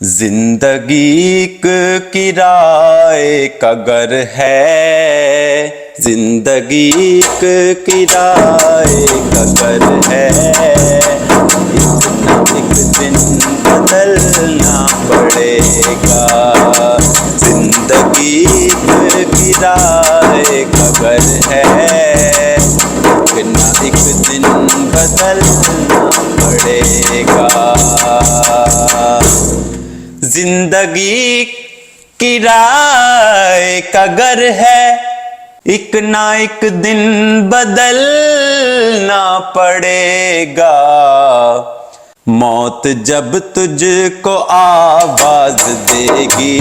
जिंदगी एक किराए का घर है, जिंदगी एक किराए का घर है। एक न एक दिन बदलना पड़ेगा। जिंदगी एक किराए का घर है, एक न एक दिन बदलना पड़ेगा। जिंदगी किराए का घर है, एक ना एक दिन बदलना पड़ेगा। मौत जब तुझको आवाज देगी,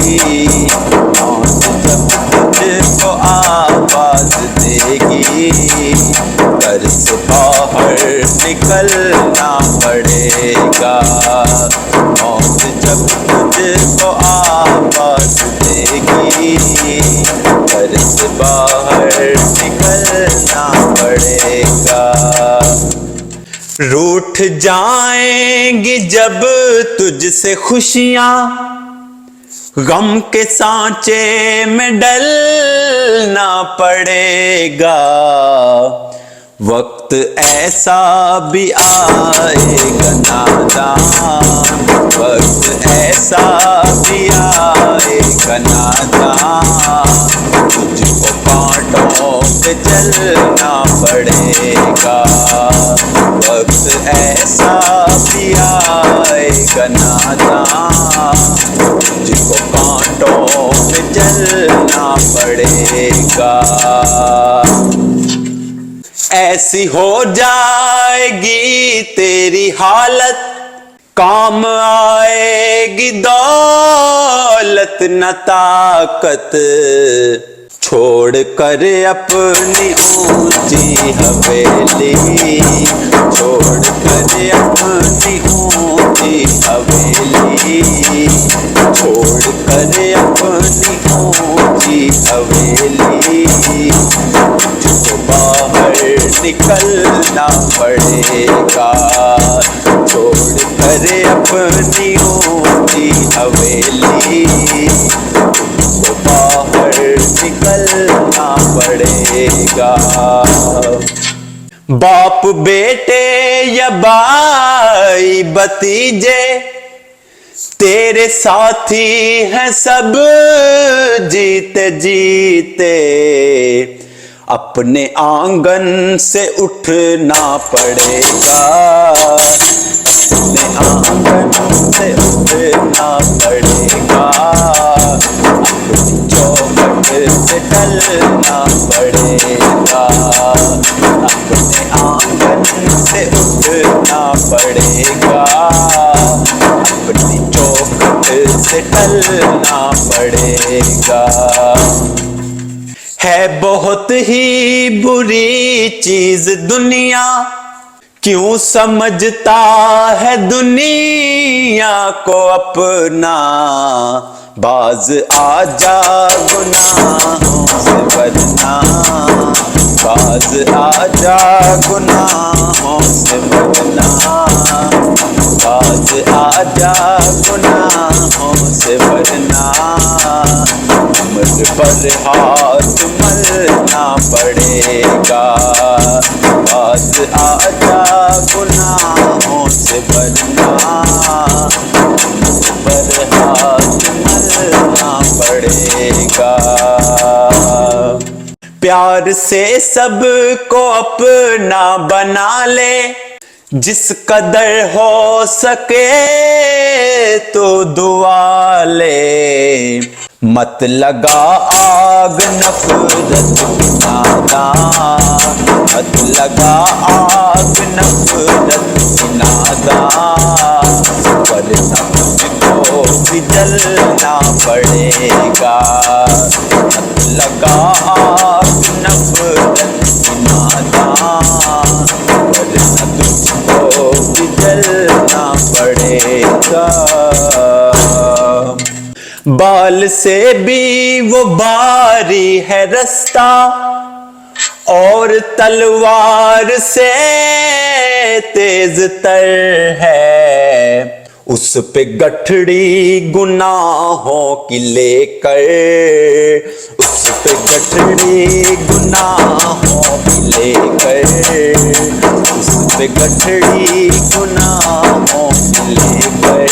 मौत जब तुझको आवाज देगी, घर से बाहर निकलना पड़ेगा। मौत जब तुझको आवाज देगी, घर से बाहर निकलना पड़ेगा। रूठ जाएंगी जब तुझसे खुशियां, गम के सांचे में डलना पड़ेगा। वक्त ऐसा भी आएगा नादान, वक्त ऐसा भी आएगा नादान, तुझको कांटों पे चलना पड़ेगा। वक्त ऐसा भी आएगा नादान, तुझको कांटों पे चलना पड़ेगा। ऐसी हो जाएगी तेरी हालत, काम आएगी दौलत न ताकत। छोड़ कर अपनी ऊंची हवेली, छोड़ कर अपनी ऊंची हवेली, छोड़ कर अपनी ऊंची हवेली, तुझको बाहर निकलना पड़ेगा। छोड़ कर अपनी ऊंची हवेली, तुझको बाहर निकलना पड़ेगा। बाप बेटे या भाई भतीजे तेरे साथी हैं सब जीते जीते। अपने आंगन से उठना पड़ेगा, अपने आंगन से उठना पड़ेगा। अपनी चौखट से टलना पड़ेगा, अपने आंगन से उठना पड़ेगा। अपनी चौखट से टलना पड़ेगा। है बहुत ही बुरी चीज दुनिया, क्यों समझता है दुनिया को अपना। बाज आजा गुनाहों से वरना, बाज आजा गुनाहों से वरना, बाज आजा गुनाहों से वरना। उम्र पर हाथ मलना पड़ेगा। बाज आजा गुनाहों से वरना, उम्र पर हाथ मलना पड़ेगा। प्यार से सबको अपना बना ले, जिस कदर हो सके तो दुआ ले। मत लगा आग नफरत की नादान, मत लगा आग नफरत की नादान, वरना तुझको भी जलना पड़ेगा। मत लगा आग नफरत की नादान, वरना तुझको भी जलना पड़ेगा। बाल से भी वो भारी है रास्ता, और तलवार से तेज तर है। उस पे गठड़ी गुनाहों की लेकर, उस पे गठड़ी गुनाहों की लेकर, उस पे गठड़ी गुनाहों की लेकर,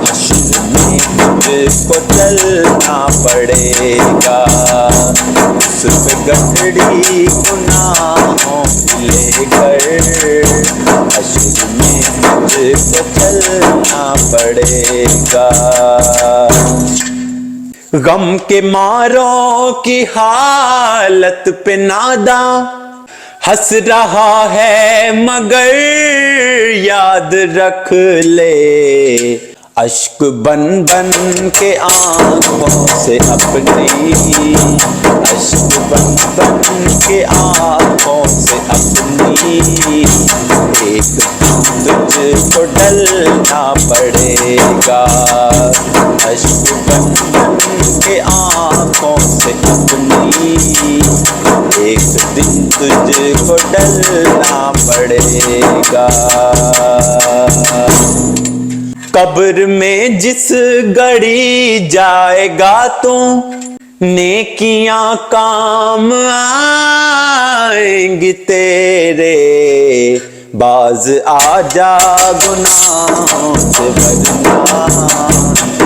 हश्र में तुझको चलना पड़ेगा। उस पे गठड़ी गुनाहों की लेकर, हश्र में तुझको चलना पड़ेगा। गम के मारों की हालत पे नादा हंस रहा है, मगर याद रख ले, अश्क बन बन के आंखों से अपनी, अश्क बन बन के आंखों से अपनी, एक तुझको डलना पड़ेगा। अश्क बन बन के आंखों से अपनी, एक दिन तुझको डलना पड़ेगा। कब्र में जिस घड़ी जाएगा तू, नेकियां काम आएंगी तेरे, बाज आजा गुनाहों से वरना,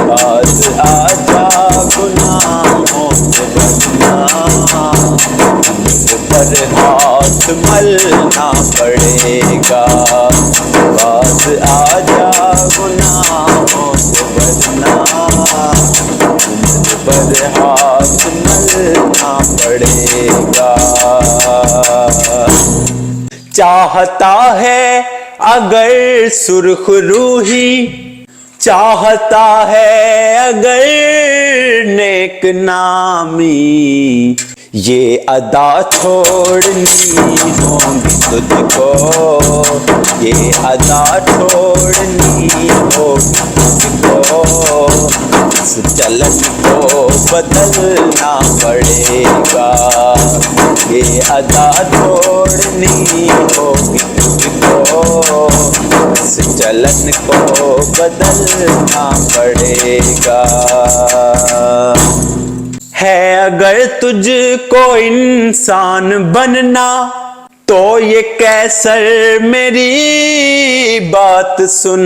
बाज आजा गुनाहों से वरना, पर हाथ मलना पड़ेगा। बाज आजा गुनाहों से वरना, पर हाथ मलना पड़ेगा। चाहता है अगर सुर्ख रूही, चाहता है अगर नेक नामी, ये अदा छोड़नी होगी तुझको, ये अदा छोड़नी होगी तुझको, इस चलन को बदलना पड़ेगा। ये अदा छोड़नी होगी तुझको, इस चलन को बदलना पड़ेगा। है अगर तुझको इंसान बनना, तो ये कैसर मेरी बात सुन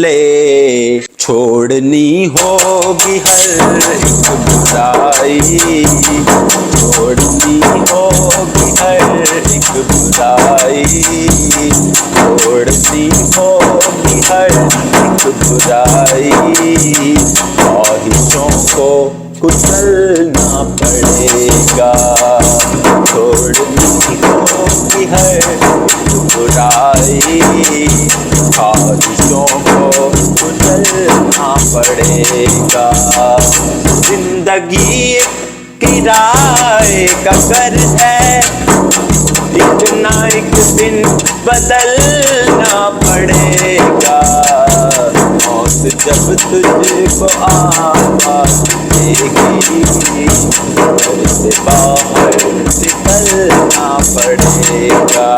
ले, छोड़नी होगी हर एक बुराई, छोड़नी होगी हर एक बुराई, छोड़नी होगी हर एक बुराई, ख्वाहिशों को कुचलना पड़ेगा, छोड़नी होगी हर बुराई, ख्वाहिशों को कुचलना पड़ेगा। जिंदगी एक किराए का घर है, एक ना एक दिन बदलना पड़ेगा। मौत जब तुझको आवाज़ देगी, घर से बाहर निकलना पड़ेगा।